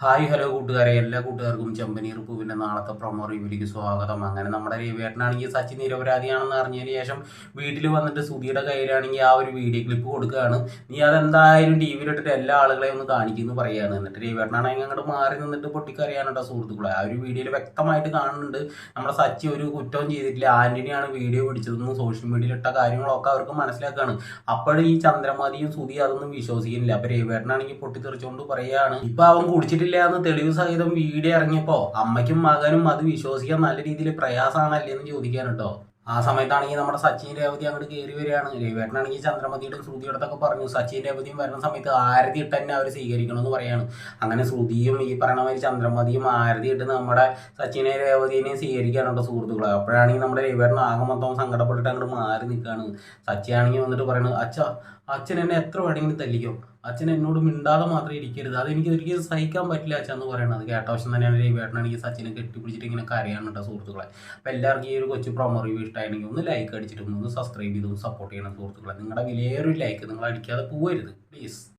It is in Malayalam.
ഹായ് ഹലോ കൂട്ടുകാരെ, എല്ലാ കൂട്ടുകാർക്കും ചെമ്പനീർ പൂവിൻ്റെ നാളത്തെ പ്രൊമോ റിവ്യൂലേക്ക് സ്വാഗതം. അങ്ങനെ നമ്മുടെ രവിയേട്ടനാണെങ്കിൽ സച്ചിൻ നിരപരാധിയാണെന്ന് അറിഞ്ഞതിന് ശേഷം വീട്ടിൽ വന്നിട്ട് സുധിയുടെ കയ്യിലാണെങ്കിൽ ആ ഒരു വീഡിയോ ക്ലിപ്പ് കൊടുക്കുകയാണ്. നീ അതെന്തായാലും ടി വിയിലിട്ടിട്ട് എല്ലാ ആളുകളെയും ഒന്ന് കാണിക്കുമെന്ന് പറയുകയാണ്. എന്നിട്ട് രവിയേട്ടനാണെങ്കിൽ അങ്ങോട്ട് മാറി നിന്നിട്ട് പൊട്ടിക്കറിയാനുണ്ടോ സുഹൃത്തുക്കളെ. ആ ഒരു വീഡിയോയിൽ വ്യക്തമായിട്ട് കാണുന്നുണ്ട് നമ്മുടെ സച്ചി ഒരു കുറ്റവും ചെയ്തിട്ടില്ല, ആന്റണിയാണ് വീഡിയോ പിടിച്ചതെന്ന് സോഷ്യൽ മീഡിയയിൽ ഇട്ട കാര്യങ്ങളൊക്കെ അവർക്ക് മനസ്സിലാക്കുകയാണ്. അപ്പോഴും ഈ ചന്ദ്രമതിയും സുധി അതൊന്നും വിശ്വസിക്കുന്നില്ല. അപ്പൊ രവിയേട്ടനാണെങ്കിൽ പൊട്ടിത്തെറിച്ചുകൊണ്ട് പറയുകയാണ്, ഇപ്പൊ അവൻ കുടിച്ചിട്ടില്ല എന്ന് തെളിവ് സഹിതം വീഡിയോ ഇറങ്ങിയപ്പോ അമ്മയ്ക്കും മകനും അത് വിശ്വസിക്കാൻ നല്ല രീതിയിൽ പ്രയാസമാണല്ലേ എന്ന് ചോദിക്കാൻ കേട്ടോ. ആ സമയത്താണെങ്കിൽ നമ്മുടെ സച്ചിൻ രേവതി അങ്ങോട്ട് കയറി വരികയാണ്. രവിയേട്ടനാണെങ്കിൽ ചന്ദ്രമതിയുടെ ശ്രുതിയുടെ അടുത്തൊക്കെ പറഞ്ഞു സച്ചിൻ രേവതിയും വരുന്ന സമയത്ത് ആരതി ഇട്ട് തന്നെ അവർ സ്വീകരിക്കണമെന്ന് പറയാണ്. അങ്ങനെ ശ്രുതിയും ഈ പറയുന്ന മാതിരി ചന്ദ്രമതിയും ആരതി ഇട്ട് നമ്മുടെ സച്ചിനെ രേവതിനെയും സ്വീകരിക്കാനുണ്ടോ സുഹൃത്തുക്കളെ. അപ്പോഴാണെങ്കിൽ നമ്മുടെ രവിയേട്ടൻ ആകെ മൊത്തം സങ്കടപ്പെട്ടിട്ട് അങ്ങോട്ട് മാറി നിൽക്കുകയാണ്. സച്ചിയാണെങ്കിൽ വന്നിട്ട് പറയുന്നത്, അച്ഛൻ എന്നെ എത്ര വേണമെങ്കിലും തല്ലിക്കോ, അച്ഛൻ എന്നോട് മിണ്ടാതെ മാത്രമേ ഇരിക്കരുത്, അതെനിക്ക് ഒരിക്കലും സഹിക്കാൻ പറ്റില്ല അച്ഛൻ എന്ന് പറയുന്നത്. കേട്ട വശം തന്നെയാണ് രവിയേട്ടനാണെങ്കിൽ സച്ചിനെ കെട്ടിപ്പിടിച്ചിട്ട് ഇങ്ങനെ കരയാനുണ്ടോ സുഹൃത്തുക്കളെ. അപ്പോൾ എല്ലാവർക്കും ഈ ഒരു കൊച്ചു പ്രൊമോ റിവ്യൂ ഇഷ്ടമായിരുന്നെങ്കിൽ ഒന്ന് ലൈക്ക് അടിച്ചിട്ട് ഒന്ന് സബ്സ്ക്രൈബ് ചെയ്ത് സപ്പോർട്ട് ചെയ്യണം സുഹൃത്തുക്കളെ. നിങ്ങളുടെ വിലയേറൊരു ലൈക്ക് നിങ്ങൾ അടിക്കാതെ പോകരുത് പ്ലീസ്.